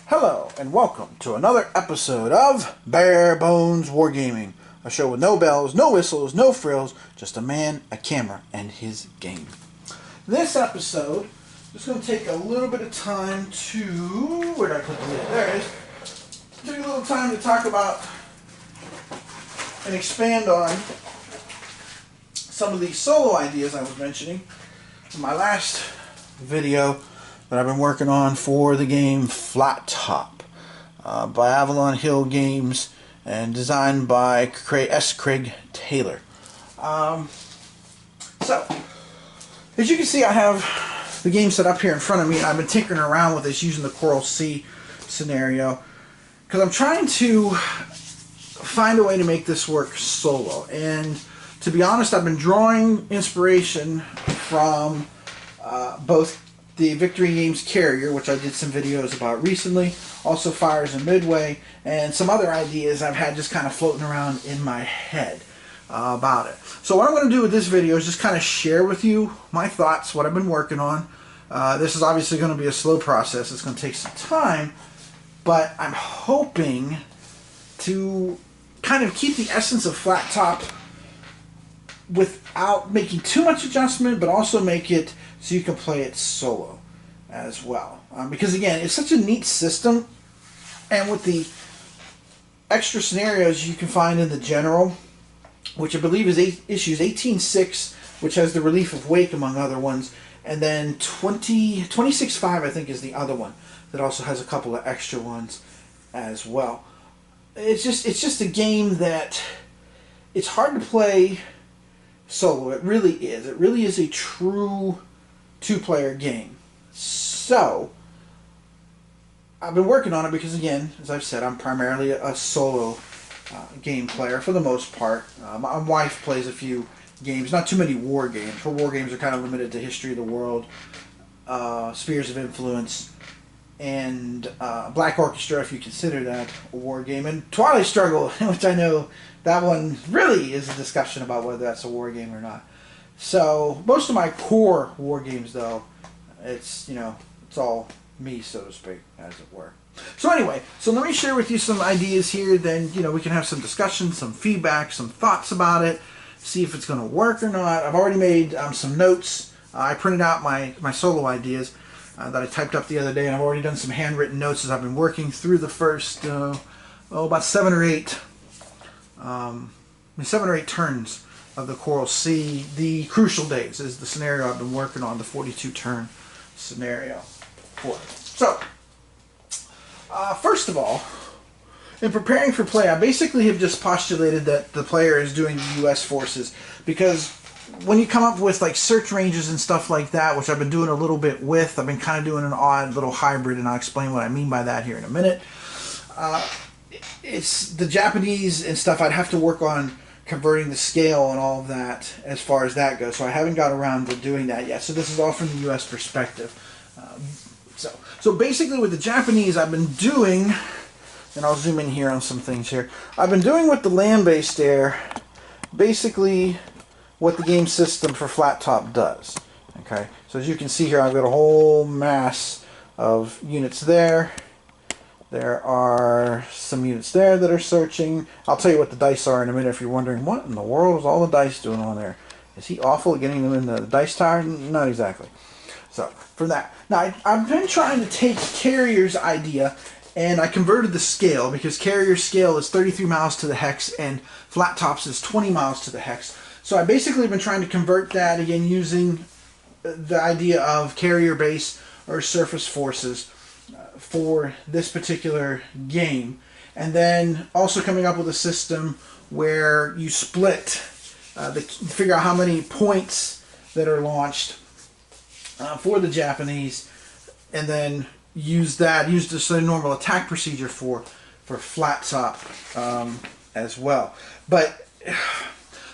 Hello, and welcome to another episode of Bare Bones Wargaming, a show with no bells, no whistles, no frills, just a man, a camera, and his game. This episode is going to take a little bit of time to... Where did I put the lid? There it is. Take a little time to talk about and expand on some of the solo ideas I was mentioning in my last video that I've been working on for the game Flat Top by Avalon Hill Games and designed by S. Craig Taylor. So, as you can see, I have the game set up here in front of me, and I've been tinkering around with this using the Coral Sea scenario because I'm trying to find a way to make this work solo. And to be honest, I've been drawing inspiration from both the Victory Games Carrier, which I did some videos about recently, also Fires and Midway, and some other ideas I've had just kind of floating around in my head about it. So what I'm going to do with this video is just kind of share with you my thoughts, what I've been working on. This is obviously going to be a slow process. It's going to take some time, but I'm hoping to kind of keep the essence of Flat Top without making too much adjustment, but also make it so you can play it solo as well. Because again, it's such a neat system, and with the extra scenarios you can find in the general, which I believe is issues 18.6, which has the Relief of Wake among other ones, and then 26.5 I think is the other one that also has a couple of extra ones as well. It's just a game that it's hard to play solo. It really is. It really is a true two-player game. So I've been working on it because, again, as I've said, I'm primarily a solo game player for the most part. My wife plays a few games, not too many war games. Her war games are kind of limited to History of the World, Spheres of Influence, and Black Orchestra, if you consider that a war game, and Twilight Struggle, which I know that one really is a discussion about whether that's a war game or not. So most of my core war games, though, it's all me, so to speak, as it were. So anyway, so let me share with you some ideas here. Then we can have some discussion, some feedback, some thoughts about it. See if it's going to work or not. I've already made some notes. I printed out my solo ideas that I typed up the other day, and I've already done some handwritten notes as I've been working through the first about 7 or 8 turns of the Coral Sea. The Crucial Days is the scenario I've been working on, the 42 turn scenario for it. So first of all, in preparing for play, I basically have just postulated that the player is doing the U.S. forces, because when you come up with like search ranges and stuff like that, which I've been doing a little bit with, I've been kind of doing an odd little hybrid, and I'll explain what I mean by that here in a minute. It's the Japanese and stuff. I'd have to work on converting the scale and all of that as far as that goes, so I haven't got around to doing that yet. So this is all from the U.S. perspective. So basically with the Japanese, I've been doing, and I'll zoom in here on some things here, I've been doing with the land-based air basically what the game system for Flat Top does. Okay, so as you can see here, I've got a whole mass of units there. There are some units there that are searching. I'll tell you what the dice are in a minute if you're wondering, what in the world is all the dice doing on there? Is he awful at getting them in the dice tower? Not exactly. So, for that. Now, I've been trying to take Carrier's idea, and I converted the scale, because Carrier's scale is 33 miles to the hex, and Flat Top's is 20 miles to the hex. So I basically have been trying to convert that, again, using the idea of carrier base or surface forces for this particular game, and then also coming up with a system where you split figure out how many points that are launched for the Japanese, and then use the normal attack procedure for Flat Top as well. But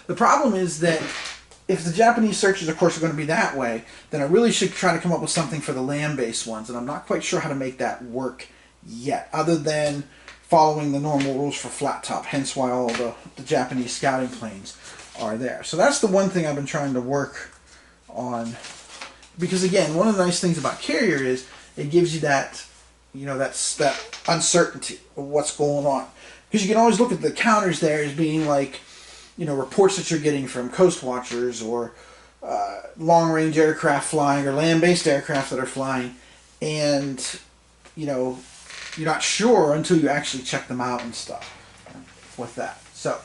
the problem is that if the Japanese searches, of course, are going to be that way, then I really should try to come up with something for the land-based ones, and I'm not quite sure how to make that work yet, other than following the normal rules for Flat Top, hence why all the Japanese scouting planes are there. So that's the one thing I've been trying to work on, because again, one of the nice things about Carrier is it gives you that you know, that's that uncertainty of what's going on. Because you can always look at the counters there as being like, you know, reports that you're getting from coast watchers or long-range aircraft flying or land-based aircraft that are flying, and you know, you're not sure until you actually check them out and stuff with that. So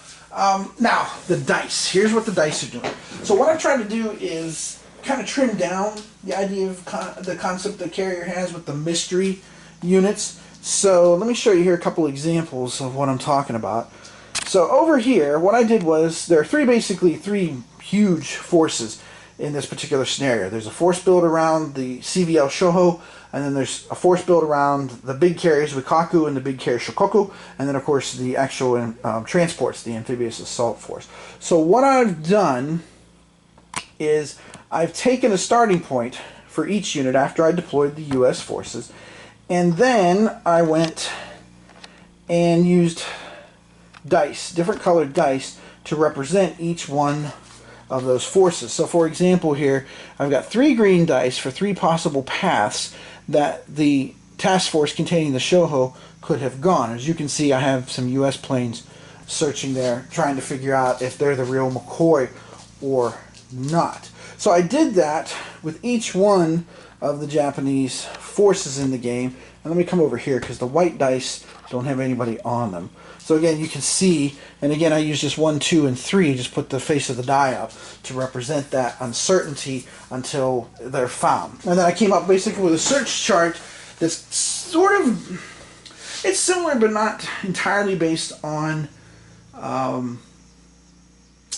now the dice. Here's what the dice are doing. So what I try to do is kind of trim down the idea of the concept that Carrier has with the mystery units. So let me show you here a couple examples of what I'm talking about. So over here, what I did was, there are basically three huge forces in this particular scenario. There's a force build around the CVL Shoho, and then there's a force build around the big carriers Wikaku and the big carrier Shokoku, and then of course the actual transports, the amphibious assault force. So what I've done is I've taken a starting point for each unit after I deployed the US forces, and then I went and used dice, different colored dice, to represent each one of those forces. So for example here, I've got 3 green dice for 3 possible paths that the task force containing the Shoho could have gone. As you can see, I have some US planes searching there, trying to figure out if they're the real McCoy or not. So I did that with each one of the Japanese forces in the game. And let me come over here because the white dice don't have anybody on them. So again, you can see, and again, I use just 1, 2, and 3, just put the face of the die up to represent that uncertainty until they're found. And then I came up basically with a search chart that's sort of, it's similar but not entirely based on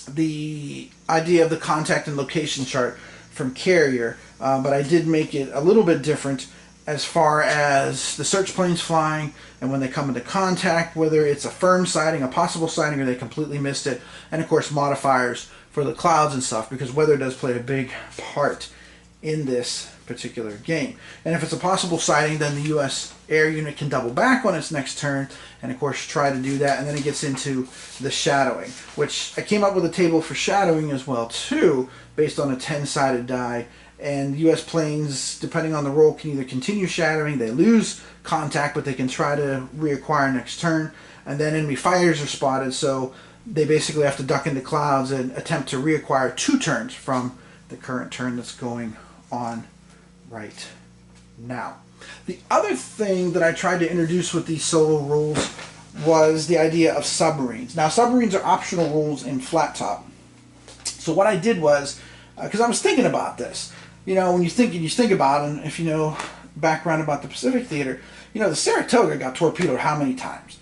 the idea of the contact and location chart from Carrier, but I did make it a little bit different as far as the search planes flying and when they come into contact, whether it's a firm sighting, a possible sighting, or they completely missed it, and of course modifiers for the clouds and stuff, because weather does play a big part in this particular game. And if it's a possible sighting, then the US air unit can double back on its next turn and of course try to do that, and then it gets into the shadowing, which I came up with a table for shadowing as well too, based on a 10-sided die. And US planes, depending on the roll, can either continue shadowing, they lose contact, but they can try to reacquire next turn. And then enemy fighters are spotted, so they basically have to duck into clouds and attempt to reacquire 2 turns from the current turn that's going on right now. The other thing that I tried to introduce with these solo rules was the idea of submarines. Now, submarines are optional rules in flat top. So what I did was, because I was thinking about this, you know, when you think about it, and if you know background about the Pacific Theater, you know, the Saratoga got torpedoed how many times?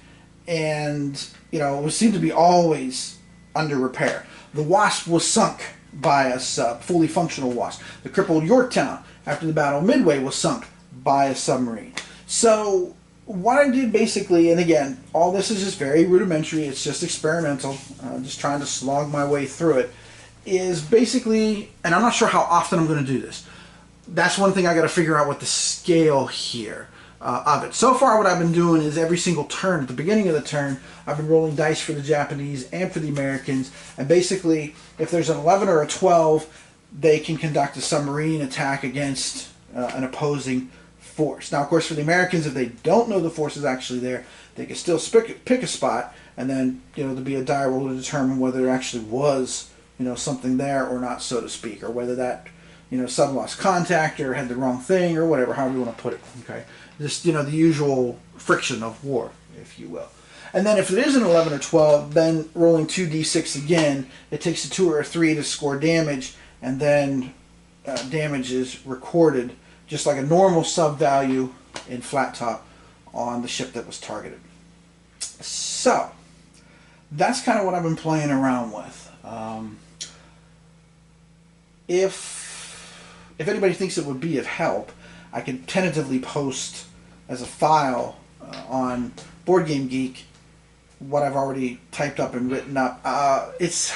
And, you know, it seemed to be always under repair. The Wasp was sunk by a sub, fully functional Wasp. The crippled Yorktown, after the Battle of Midway, was sunk by a submarine. So what I did basically, and again, all this is just very rudimentary, it's just experimental, just trying to slog my way through it, is basically, and I'm not sure how often I'm going to do this. That's one thing I got to figure out with the scale here of it. So far what I've been doing is every single turn, at the beginning of the turn, I've been rolling dice for the Japanese and for the Americans, and basically if there's an 11 or a 12, they can conduct a submarine attack against an opposing force. Now of course for the Americans, if they don't know the force is actually there, they can still pick a spot, and then, you know, there'll be a die roll to determine whether there actually was, you know, something there or not, so to speak, or whether that, you know, sub lost contact or had the wrong thing or whatever, however you want to put it. Okay, just, you know, the usual friction of war, if you will. And then if it is an 11 or 12, then rolling 2d6 again, it takes a 2 or a 3 to score damage, and then damage is recorded just like a normal sub value in flat top on the ship that was targeted. So that's kind of what I've been playing around with. If anybody thinks it would be of help, I can tentatively post as a file on Board Game Geek what I've already typed up and written up. It's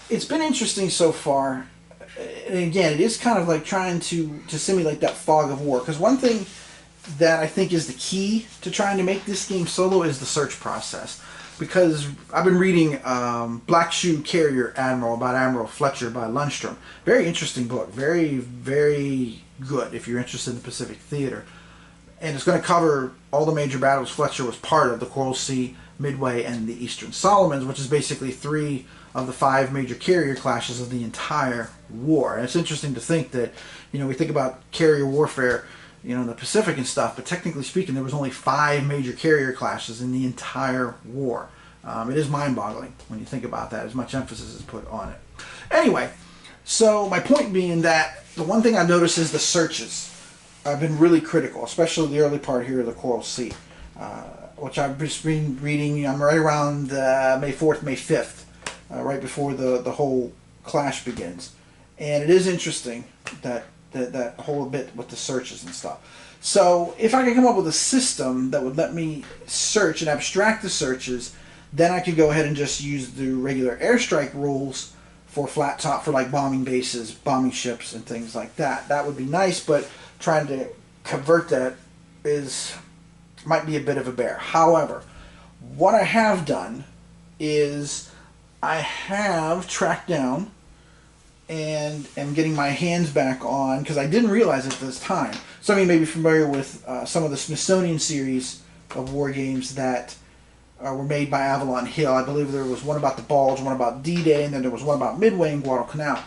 been interesting so far. And again, it is kind of like trying to simulate that fog of war. Because one thing that I think is the key to trying to make this game solo is the search process. Because I've been reading Black Shoe Carrier Admiral about Admiral Fletcher by Lundstrom. Very interesting book. Very, very good if you're interested in the Pacific Theater. and it's going to cover all the major battles Fletcher was part of: the Coral Sea, Midway, and the Eastern Solomons, which is basically 3 of the 5 major carrier clashes of the entire war. And it's interesting to think that, we think about carrier warfare, in the Pacific and stuff, but technically speaking, there was only 5 major carrier clashes in the entire war. It is mind-boggling when you think about that, as much emphasis is put on it. Anyway, so my point being that the one thing I've noticed is the searches. I've been really critical, especially the early part here of the Coral Sea, which I've just been reading. I'm right around May 4th, May 5th, right before the whole clash begins. And it is interesting that whole bit with the searches and stuff. So if I could come up with a system that would let me search and abstract the searches, then I could go ahead and just use the regular airstrike rules for flat top, for like bombing bases, bombing ships, and things like that. That would be nice, but trying to convert that might be a bit of a bear. However, what I have done is I have tracked down and am getting my hands back on, because I didn't realize it at this time. Some of you may be familiar with some of the Smithsonian series of war games that were made by Avalon Hill. I believe there was one about the Bulge, one about D-Day, and then there was one about Midway and Guadalcanal.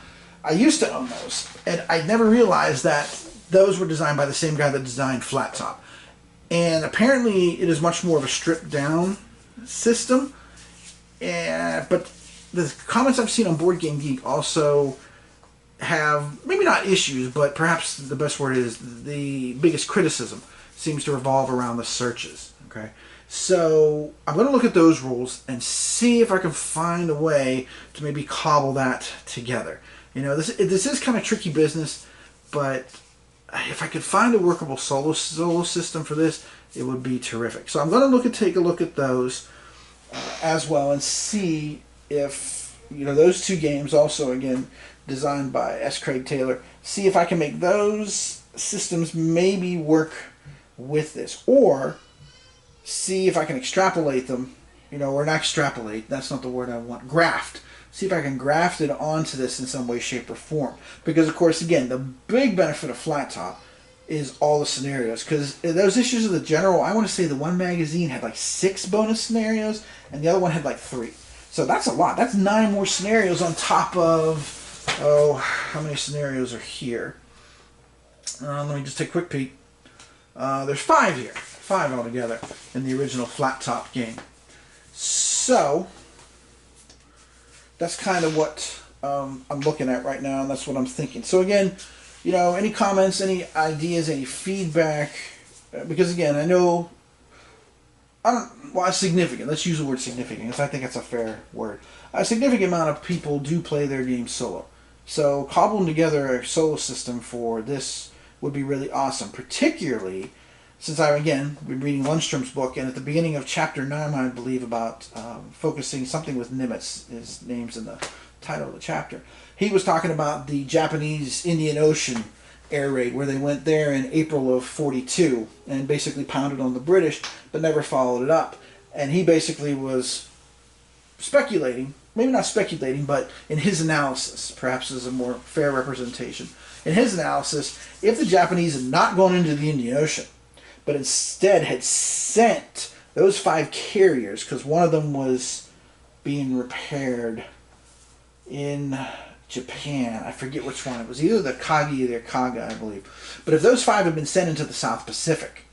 I used to own those, and I never realized that those were designed by the same guy that designed Flat Top. And apparently it is much more of a stripped down system. But the comments I've seen on Board Game Geek also have, maybe not issues, but perhaps the best word is the biggest criticism seems to revolve around the searches. Okay, so I'm going to look at those rules and see if I can find a way to maybe cobble that together. This is kind of tricky business, but if I could find a workable solo system for this, it would be terrific. So I'm going to take a look at those as well, and see if those 2 games, also again designed by S. Craig Taylor, see if I can make those systems maybe work with this, or see if I can extrapolate them, or not extrapolate, that's not the word I want, graft. See if I can graft it onto this in some way, shape, or form. Because, of course, again, the big benefit of Flat Top is all the scenarios. Because those issues of the general, I want to say the one magazine had like 6 bonus scenarios, and the other one had like 3. So that's a lot. That's 9 more scenarios on top of, how many scenarios are here? Let me just take a quick peek. There's 5 here. 5 altogether in the original Flat Top game. So that's kind of what I'm looking at right now, and that's what I'm thinking. So again, any comments, any ideas, any feedback? Because again, I know, significant. Let's use the word significant, because I think that's a fair word. A significant amount of people do play their games solo. So cobbling together a solo system for this would be really awesome, particularly since I've, again, been reading Lundstrom's book, and at the beginning of chapter 9, I believe, about focusing something with Nimitz, his name's in the title of the chapter. He was talking about the Japanese Indian Ocean air raid, where they went there in April of '42 and basically pounded on the British, but never followed it up. And he basically was speculating, maybe not speculating, but in his analysis, perhaps as a more fair representation, in his analysis, if the Japanese had not gone into the Indian Ocean, but instead had sent those 5 carriers, because one of them was being repaired in Japan. I forget which one. It was either the Kagi or the Kaga, I believe. But if those 5 had been sent into the South Pacific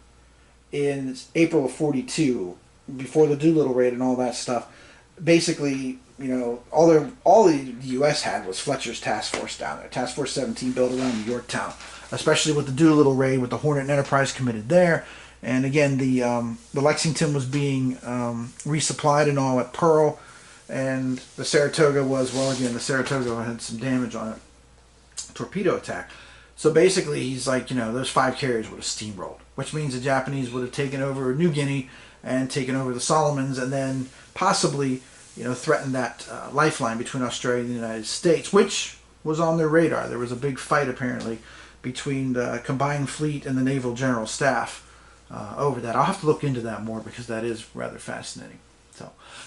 in April of '42, before the Doolittle raid and all that stuff, basically, all the U.S. had was Fletcher's task force down there. Task Force 17 built around Yorktown, especially with the Doolittle raid, with the Hornet and Enterprise committed there. And again, the Lexington was being resupplied and all at Pearl. And the Saratoga was, well, again, the Saratoga had some damage on it. Torpedo attack. So basically, he's like, those 5 carriers would have steamrolled, which means the Japanese would have taken over New Guinea and taken over the Solomons, and then possibly, threatened that lifeline between Australia and the United States, which was on their radar. There was a big fight, apparently, between the combined fleet and the Naval General Staff over that. I'll have to look into that more, because that is rather fascinating.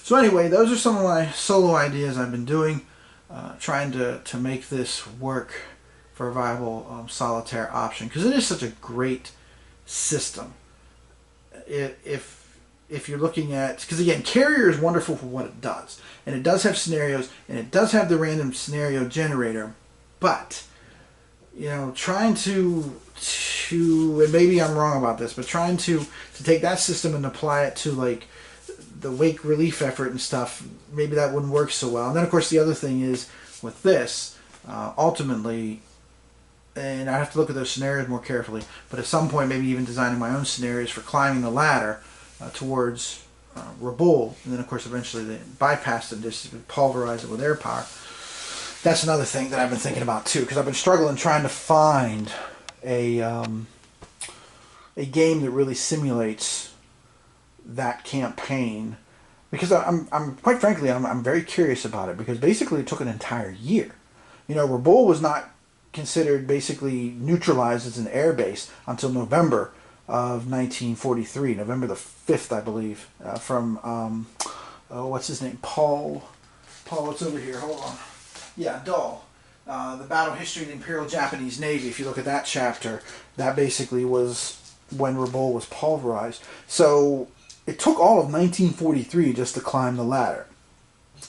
So anyway, those are some of my solo ideas I've been doing, trying to make this work for a viable solitaire option, because it is such a great system. if you're looking at, because again, Carrier is wonderful for what it does, and it does have scenarios, and it does have the random scenario generator, but trying to and maybe I'm wrong about this, but trying to take that system and apply it to like the wake relief effort and stuff, maybe that wouldn't work so well. And then of course the other thing is with this, ultimately, and I have to look at those scenarios more carefully, but at some point maybe even designing my own scenarios for climbing the ladder towards Raboul, and then of course eventually they bypass it and just pulverize it with air power. That's another thing that I've been thinking about too, because I've been struggling trying to find a game that really simulates that campaign, because I'm quite frankly I'm very curious about it, because basically it took an entire year. Raboul was not considered basically neutralized as an air base until November of 1943, November the 5th, I believe, from what's his name, Paul, what's over here? Hold on. Yeah, Dahl. The Battle History of the Imperial Japanese Navy, if you look at that chapter, that basically was when Raboul was pulverized. So it took all of 1943 just to climb the ladder.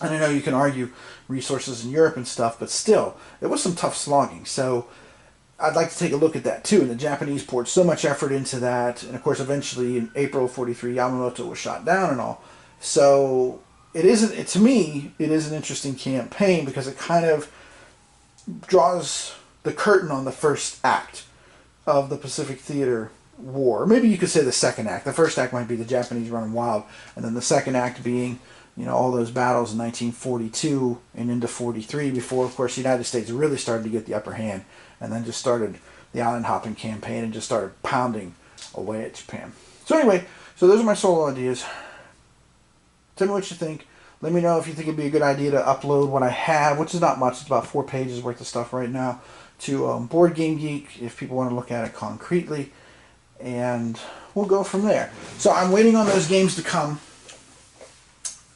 And I know you can argue resources in Europe and stuff, but still, it was some tough slogging. So I'd like to take a look at that too. And the Japanese poured so much effort into that. And of course, eventually in April of 43, Yamamoto was shot down and all. So to me, it is an interesting campaign, because it kind of draws the curtain on the first act of the Pacific Theater War. Or maybe you could say the second act. The first act might be the Japanese running wild, and then the second act being, all those battles in 1942 and into 43, before, of course, the United States really started to get the upper hand, and then just started the island hopping campaign and just started pounding away at Japan. So anyway, those are my solo ideas. Tell me what you think. Let me know if you think it'd be a good idea to upload what I have, which is not much. It's about 4 pages worth of stuff right now, to Board Game Geek, if people want to look at it concretely. And we'll go from there. So I'm waiting on those games to come.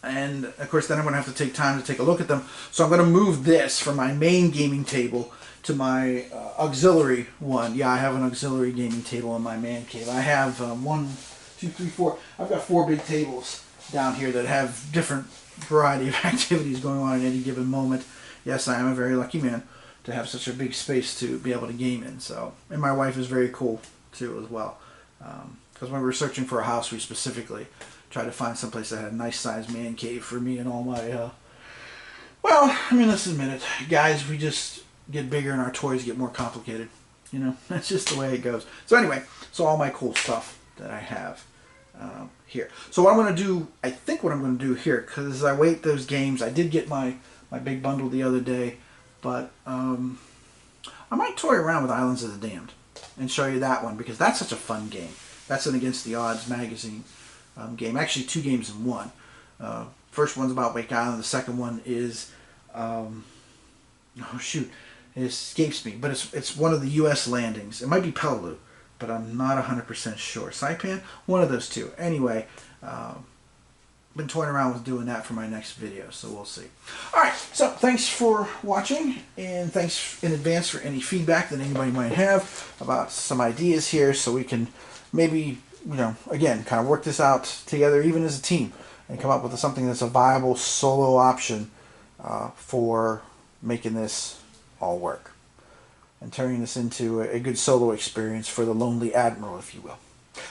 And, of course, then I'm going to have to take time to take a look at them. So I'm going to move this from my main gaming table to my auxiliary one. Yeah, I have an auxiliary gaming table in my man cave. I have 1, 2, 3, 4. I've got 4 big tables down here that have different variety of activities going on at any given moment. Yes, I am a very lucky man to have such a big space to be able to game in. So, and my wife is very cool too as well. Because when we were searching for a house, we specifically tried to find someplace that had a nice sized man cave for me and all my, well, I mean, let's admit it, guys, we just get bigger and our toys get more complicated. That's just the way it goes. So anyway, all my cool stuff that I have here. So what I'm going to do, I think what I'm going to do here, because as I wait those games, I did get my big bundle the other day, but I might toy around with Islands of the Damned and show you that one, because that's such a fun game. That's an Against the Odds magazine game. Actually, 2 games in one. First one's about Wake Island. The second one is, oh shoot, it escapes me, but it's one of the U.S. landings. It might be Peleliu, but I'm not 100% sure. Saipan? One of those two. Anyway, been toying around with doing that for my next video, so we'll see. Alright, so thanks for watching, and thanks in advance for any feedback that anybody might have about some ideas here, so we can maybe, again, kind of work this out together, even as a team, and come up with something that's a viable solo option for making this all work, and turning this into a good solo experience for the Lonely Admiral, if you will.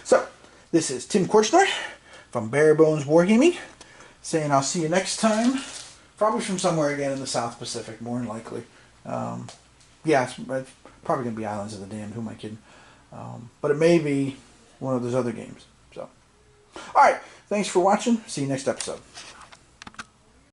So, this is Tim Korchner from Bare Bones Wargaming, saying I'll see you next time, probably from somewhere again in the South Pacific, more than likely. Yeah, it's probably going to be Islands of the Damned, who am I kidding? But it may be one of those other games. So, alright, thanks for watching, see you next episode.